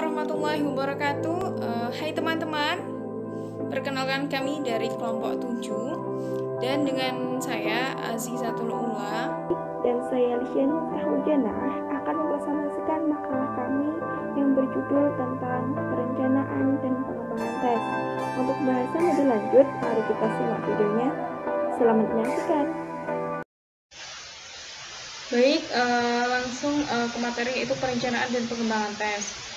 warahmatullahi wabarakatuh. Hai teman-teman, perkenalkan kami dari kelompok 7 dan dengan saya Azizatul Ula dan saya Lishen Tahujana akan mempresentasikan makalah kami yang berjudul tentang perencanaan dan pengembangan tes. Untuk bahasan lebih lanjut, mari kita simak videonya. Selamat menyaksikan. Baik, langsung ke materi, yaitu perencanaan dan pengembangan tes.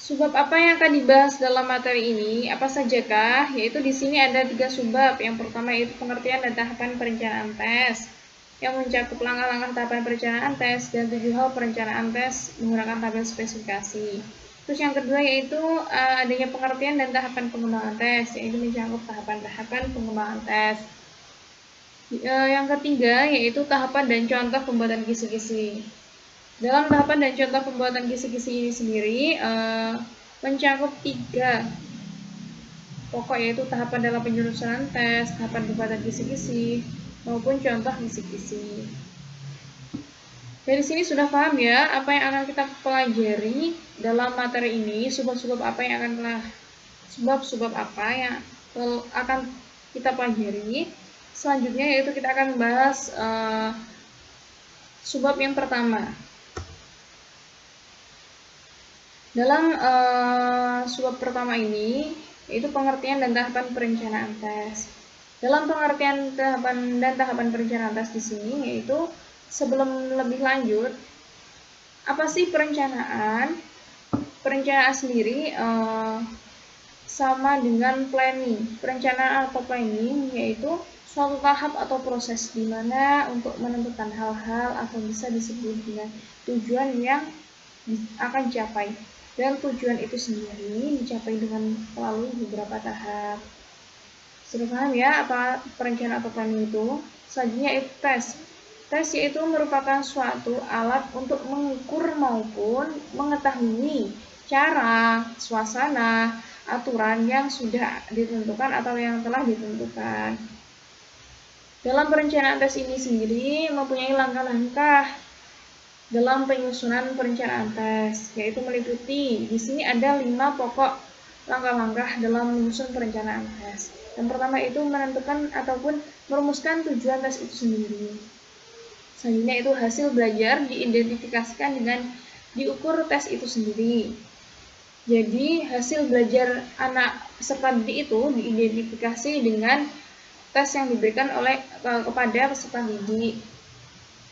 Subbab apa yang akan dibahas dalam materi ini? Apa sajakah? Yaitu di sini ada 3 subbab. Yang pertama yaitu pengertian dan tahapan perencanaan tes, yang mencakup langkah-langkah tahapan perencanaan tes dan 7 hal perencanaan tes menggunakan tabel spesifikasi. Terus yang kedua yaitu adanya pengertian dan tahapan pengembangan tes, yaitu mencakup tahapan-tahapan pengembangan tes. Yang ketiga yaitu tahapan dan contoh pembuatan kisi-kisi. Dalam tahapan dan contoh pembuatan kisi-kisi ini sendiri mencakup 3 pokok, yaitu tahapan dalam penyusunan tes, tahapan pembuatan kisi-kisi, maupun contoh kisi-kisi. Dari sini sudah paham ya apa yang akan kita pelajari dalam materi ini, subbab-subbab apa yang akan kita pelajari. Selanjutnya yaitu kita akan membahas subbab yang pertama. Dalam subbab pertama ini yaitu pengertian dan tahapan perencanaan tes. Dalam pengertian dan tahapan perencanaan tes di sini yaitu sebelum lebih lanjut, apa sih perencanaan? Perencanaan sendiri sama dengan planning. Perencanaan atau planning yaitu suatu tahap atau proses di mana untuk menentukan hal-hal atau bisa disebut dengan tujuan yang akan dicapai. Dan tujuan itu sendiri dicapai dengan melalui beberapa tahap. Sudah paham ya apa perencanaan atau planning itu? Selanjutnya itu tes. Tes yaitu merupakan suatu alat untuk mengukur maupun mengetahui cara, suasana, aturan yang sudah ditentukan atau yang telah ditentukan. Dalam perencanaan tes ini sendiri mempunyai langkah-langkah dalam penyusunan perencanaan tes, yaitu meliputi di sini ada 5 pokok langkah-langkah dalam menyusun perencanaan tes. Yang pertama itu menentukan ataupun merumuskan tujuan tes itu sendiri. Selanjutnya itu hasil belajar diidentifikasikan dengan diukur tes itu sendiri. Jadi hasil belajar anak peserta didik itu diidentifikasi dengan tes yang diberikan kepada peserta didik.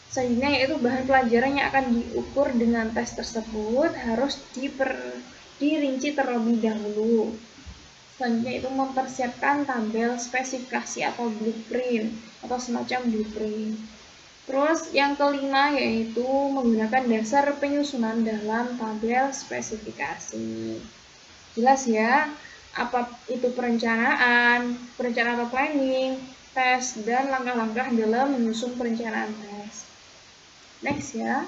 Selanjutnya yaitu bahan pelajaran yang akan diukur dengan tes tersebut harus dirinci terlebih dahulu. Selanjutnya itu mempersiapkan tabel spesifikasi atau blueprint atau semacam blueprint. Terus yang kelima yaitu menggunakan dasar penyusunan dalam tabel spesifikasi. Jelas ya apa itu perencanaan atau planning, tes, dan langkah-langkah dalam menyusun perencanaan tes. Next ya.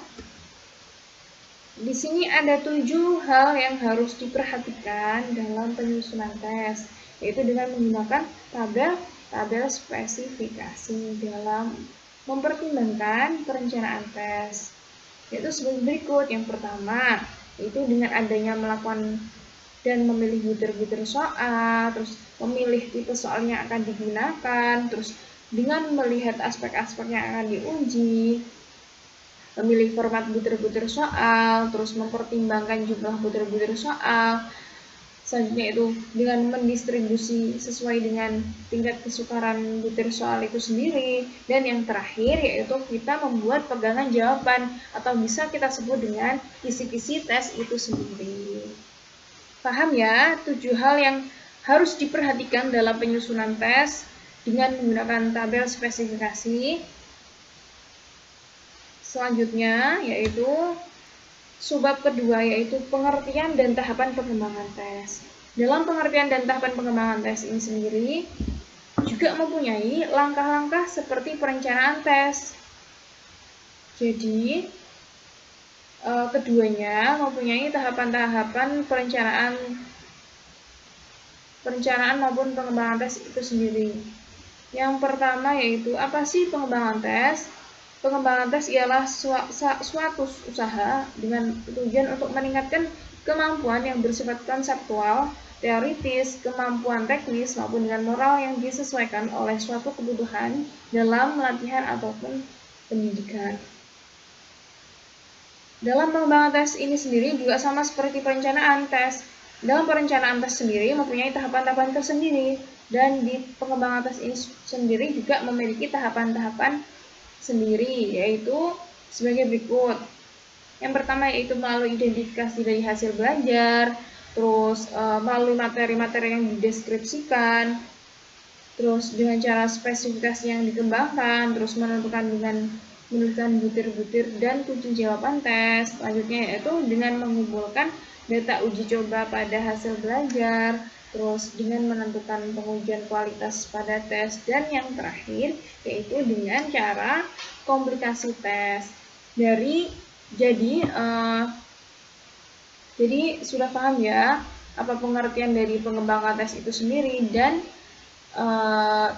Di sini ada 7 hal yang harus diperhatikan dalam penyusunan tes, yaitu dengan menggunakan tabel spesifikasi dalam mempertimbangkan perencanaan tes. Yaitu sebagai berikut. Yang pertama, yaitu dengan adanya melakukan dan memilih butir-butir soal, terus memilih tipe soal yang akan digunakan, terus dengan melihat aspek-aspek yang akan diuji, memilih format butir-butir soal, terus mempertimbangkan jumlah butir-butir soal. Selanjutnya itu dengan mendistribusi sesuai dengan tingkat kesukaran butir soal itu sendiri. Dan yang terakhir yaitu kita membuat pegangan jawaban atau bisa kita sebut dengan kisi-kisi tes itu sendiri. Paham ya 7 hal yang harus diperhatikan dalam penyusunan tes dengan menggunakan tabel spesifikasi. Selanjutnya yaitu subbab kedua yaitu pengertian dan tahapan pengembangan tes. Dalam pengertian dan tahapan pengembangan tes ini sendiri juga mempunyai langkah-langkah seperti perencanaan tes. Jadi keduanya mempunyai tahapan-tahapan perencanaan maupun pengembangan tes itu sendiri. Yang pertama yaitu apa sih pengembangan tes? Pengembangan tes ialah suatu usaha dengan tujuan untuk meningkatkan kemampuan yang bersifat konseptual, teoritis, kemampuan teknis, maupun dengan moral yang disesuaikan oleh suatu kebutuhan dalam latihan ataupun pendidikan. Dalam pengembangan tes ini sendiri juga sama seperti perencanaan tes. Dalam perencanaan tes sendiri mempunyai tahapan-tahapan tersendiri, dan di pengembangan tes ini sendiri juga memiliki tahapan-tahapan sendiri, yaitu sebagai berikut. Yang pertama yaitu melalui identifikasi dari hasil belajar, terus melalui materi-materi yang dideskripsikan, terus dengan cara spesifikasi yang dikembangkan, terus menentukan dengan menuliskan butir-butir dan kunci jawaban tes. Selanjutnya yaitu dengan mengumpulkan data uji coba pada hasil belajar, terus dengan menentukan pengujian kualitas pada tes, dan yang terakhir yaitu dengan cara komplikasi tes. Jadi sudah paham ya apa pengertian dari pengembangan tes itu sendiri dan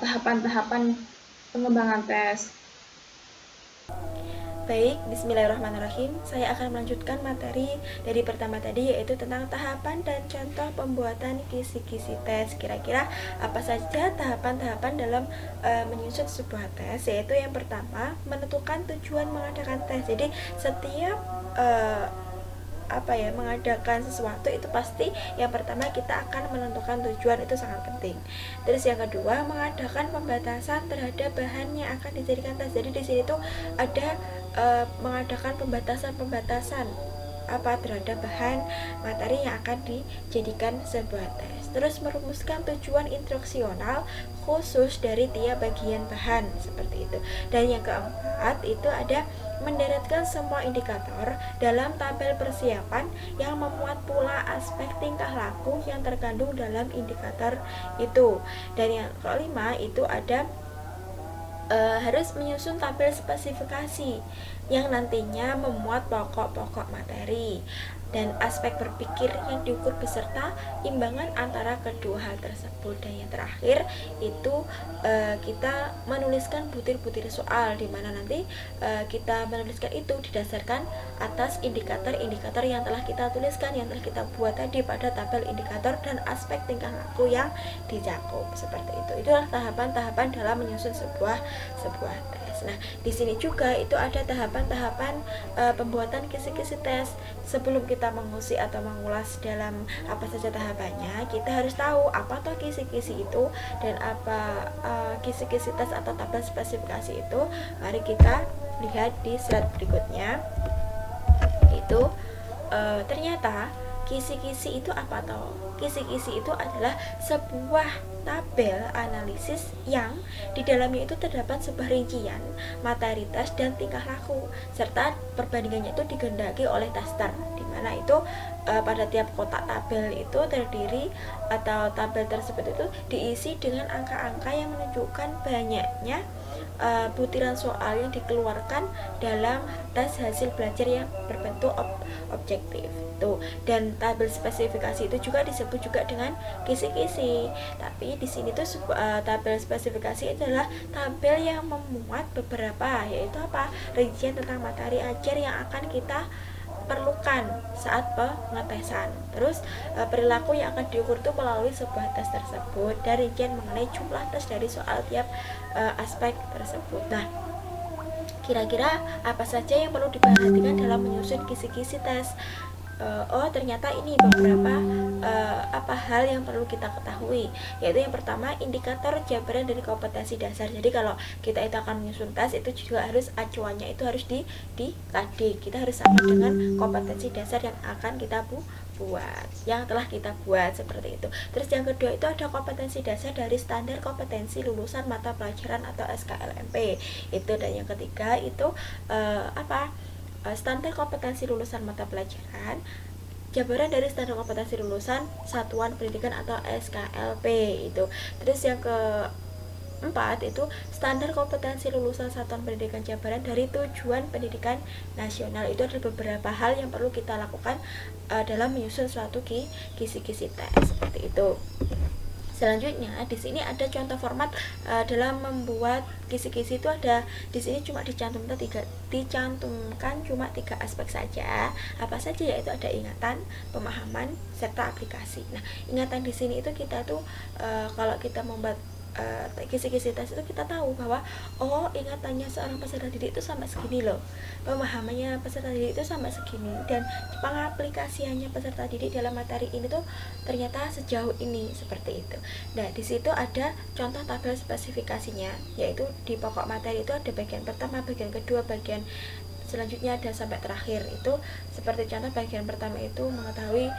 tahapan-tahapan pengembangan tes. Baik, bismillahirrahmanirrahim. Saya akan melanjutkan materi dari pertama tadi, yaitu tentang tahapan dan contoh pembuatan kisi-kisi tes. Kira-kira apa saja tahapan-tahapan dalam menyusun sebuah tes? Yaitu yang pertama, menentukan tujuan mengadakan tes. Jadi setiap mengadakan sesuatu itu pasti yang pertama kita akan menentukan tujuan, itu sangat penting. Terus yang kedua, mengadakan pembatasan terhadap bahan yang akan dijadikan tes. Jadi di sini tuh ada mengadakan pembatasan terhadap bahan materi yang akan dijadikan sebuah tes. Terus merumuskan tujuan instruksional khusus dari tiap bagian bahan, seperti itu. Dan yang keempat itu ada menderetkan semua indikator dalam tabel persiapan yang memuat pula aspek tingkah laku yang terkandung dalam indikator itu. Dan yang kelima itu ada harus menyusun tabel spesifikasi yang nantinya memuat pokok-pokok materi dan aspek berpikir yang diukur beserta imbangan antara kedua hal tersebut. Dan yang terakhir itu kita menuliskan butir-butir soal, di mana nanti kita menuliskan itu didasarkan atas indikator-indikator yang telah kita tuliskan, yang telah kita buat tadi pada tabel indikator dan aspek tingkah laku yang dicakup, seperti itu. Itulah tahapan-tahapan dalam menyusun sebuah tes. Nah, di sini juga itu ada tahapan-tahapan pembuatan kisi-kisi tes. Sebelum kita mengusik atau mengulas dalam apa saja tahapannya, kita harus tahu apa tuh kisi-kisi itu dan apa kisi-kisi tes atau tabel spesifikasi itu. Mari kita lihat di slide berikutnya. Itu ternyata kisi-kisi itu apa toh? Kisi-kisi itu adalah sebuah tabel analisis yang di dalamnya itu terdapat sebuah rincian materi tes dan tingkah laku, serta perbandingannya itu digendaki oleh tester, di mana itu pada tiap kotak tabel itu terdiri atau tabel tersebut itu diisi dengan angka-angka yang menunjukkan banyaknya butiran soal yang dikeluarkan dalam tes hasil belajar yang berbentuk objektif tuh. Dan tabel spesifikasi itu juga disebut juga dengan kisi-kisi. Tapi di sini tuh tabel spesifikasi adalah tabel yang memuat beberapa, yaitu rincian tentang materi ajar yang akan kita perlukan saat pengetesan. Terus perilaku yang akan diukur itu melalui sebuah tes tersebut, dan rincian mengenai jumlah tes dari soal tiap aspek tersebut. Nah, kira-kira apa saja yang perlu diperhatikan dalam menyusun kisi-kisi tes? Ternyata ini beberapa hal yang perlu kita ketahui, yaitu yang pertama, indikator jabaran dari kompetensi dasar. Jadi kalau kita itu akan menyusun tes, itu juga harus acuannya itu harus di KD. Kita harus sama dengan kompetensi dasar yang akan kita buat, yang telah kita buat, seperti itu. Terus yang kedua itu ada kompetensi dasar dari standar kompetensi lulusan mata pelajaran atau SKLMP itu. Dan yang ketiga itu standar kompetensi lulusan mata pelajaran, jabaran dari standar kompetensi lulusan satuan pendidikan atau SKLP itu. Terus yang keempat itu standar kompetensi lulusan satuan pendidikan jabaran dari tujuan pendidikan nasional. Itu ada beberapa hal yang perlu kita lakukan dalam menyusun suatu kisi-kisi tes, seperti itu. Selanjutnya di sini ada contoh format dalam membuat kisi-kisi itu ada di sini cuma dicantumkan cuma 3 aspek saja. Apa saja? Yaitu ada ingatan, pemahaman, serta aplikasi. Nah, ingatan di sini itu kita tuh kalau kita membuat kisi-kisi tes itu kita tahu bahwa ingatannya seorang peserta didik itu sampai segini loh, pemahamannya peserta didik itu sampai segini, dan pengaplikasiannya peserta didik dalam materi ini tuh ternyata sejauh ini, seperti itu. Nah, di situ ada contoh tabel spesifikasinya, yaitu di pokok materi itu ada bagian pertama, bagian kedua, bagian selanjutnya dan sampai terakhir. Itu seperti contoh bagian pertama itu mengetahui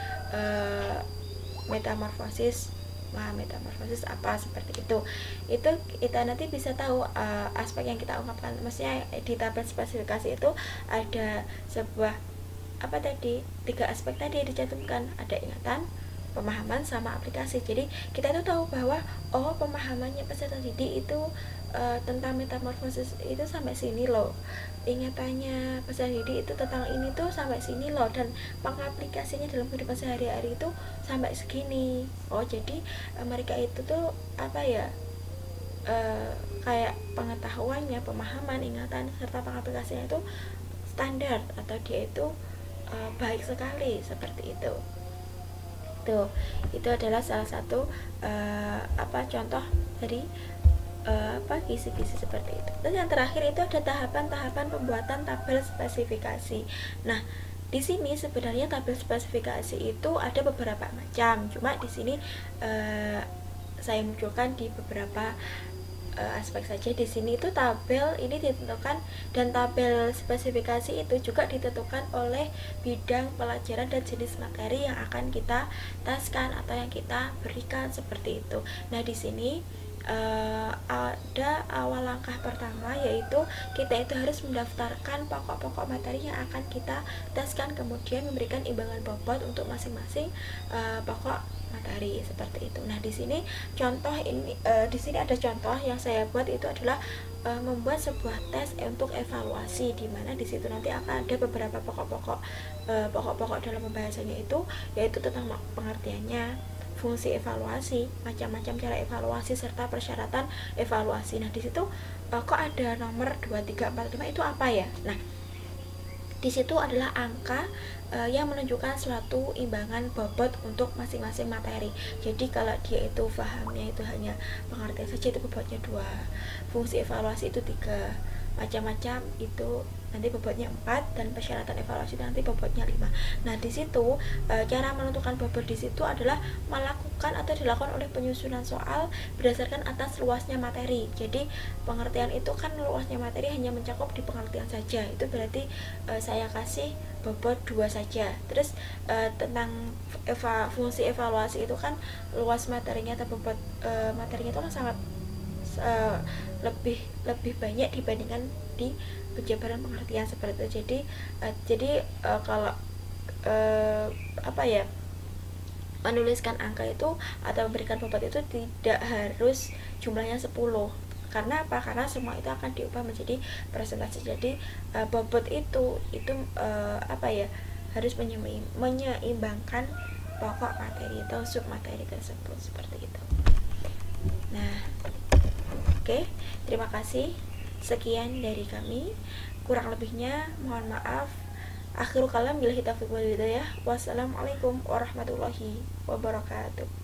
metamorfosis apa, seperti itu kita nanti bisa tahu aspek yang kita ungkapkan. Maksudnya di tabel spesifikasi itu ada sebuah 3 aspek tadi yang dicantumkan, ada ingatan, pemahaman, sama aplikasi. Jadi kita itu tahu bahwa pemahamannya peserta didik itu tentang metamorfosis itu sampai sini loh, ingatannya peserta didik itu tentang ini tuh sampai sini loh, dan pengaplikasinya dalam kehidupan sehari-hari itu sampai segini. Jadi mereka itu tuh kayak pengetahuannya, pemahaman, ingatan, serta pengaplikasinya itu standar atau dia itu baik sekali, seperti itu. Itu adalah salah satu contoh dari kisi-kisi seperti itu. Terus yang terakhir itu ada tahapan-tahapan pembuatan tabel spesifikasi. Nah, di sini sebenarnya tabel spesifikasi itu ada beberapa macam. Cuma di sini saya munculkan di beberapa aspek saja. Di sini itu tabel ini ditentukan, dan tabel spesifikasi itu juga ditentukan oleh bidang pelajaran dan jenis materi yang akan kita teskan atau yang kita berikan, seperti itu. Nah, di sini ada awal langkah pertama, yaitu kita itu harus mendaftarkan pokok-pokok materi yang akan kita teskan, kemudian memberikan imbangan bobot untuk masing-masing pokok materi, seperti itu. Nah, di sini contoh ini di sini ada contoh yang saya buat, itu adalah membuat sebuah tes untuk evaluasi, di mana di situ nanti akan ada beberapa pokok-pokok dalam pembahasannya itu, yaitu tentang pengertiannya, fungsi evaluasi, macam-macam cara evaluasi, serta persyaratan evaluasi. Nah, di situ kok ada nomor 2, 3, 4, 5 itu apa ya? Nah, di situ adalah angka yang menunjukkan suatu imbangan bobot untuk masing-masing materi. Jadi kalau dia itu pahamnya itu hanya pengertian saja, itu bobotnya 2, fungsi evaluasi itu 3, macam-macam itu nanti bobotnya 4, dan persyaratan evaluasi nanti bobotnya 5. Nah, di situ cara menentukan bobot di situ adalah melakukan atau dilakukan oleh penyusunan soal berdasarkan atas luasnya materi. Jadi pengertian itu kan luasnya materi hanya mencakup di pengertian saja, itu berarti saya kasih bobot 2 saja. Terus tentang fungsi evaluasi itu kan luas materinya atau bobot materinya itu kan sangat lebih banyak dibandingkan di penjabaran pengertian, seperti itu. Jadi kalau menuliskan angka itu atau memberikan bobot itu tidak harus jumlahnya 10. Karena apa? Karena semua itu akan diubah menjadi persentase. Jadi bobot itu harus menyeimbangkan pokok materi atau sub materi tersebut, seperti itu. Nah, oke, terima kasih. Sekian dari kami. Kurang lebihnya mohon maaf. Akhirul kalam, billahi taufiq wal hidayah. Wassalamualaikum warahmatullahi wabarakatuh.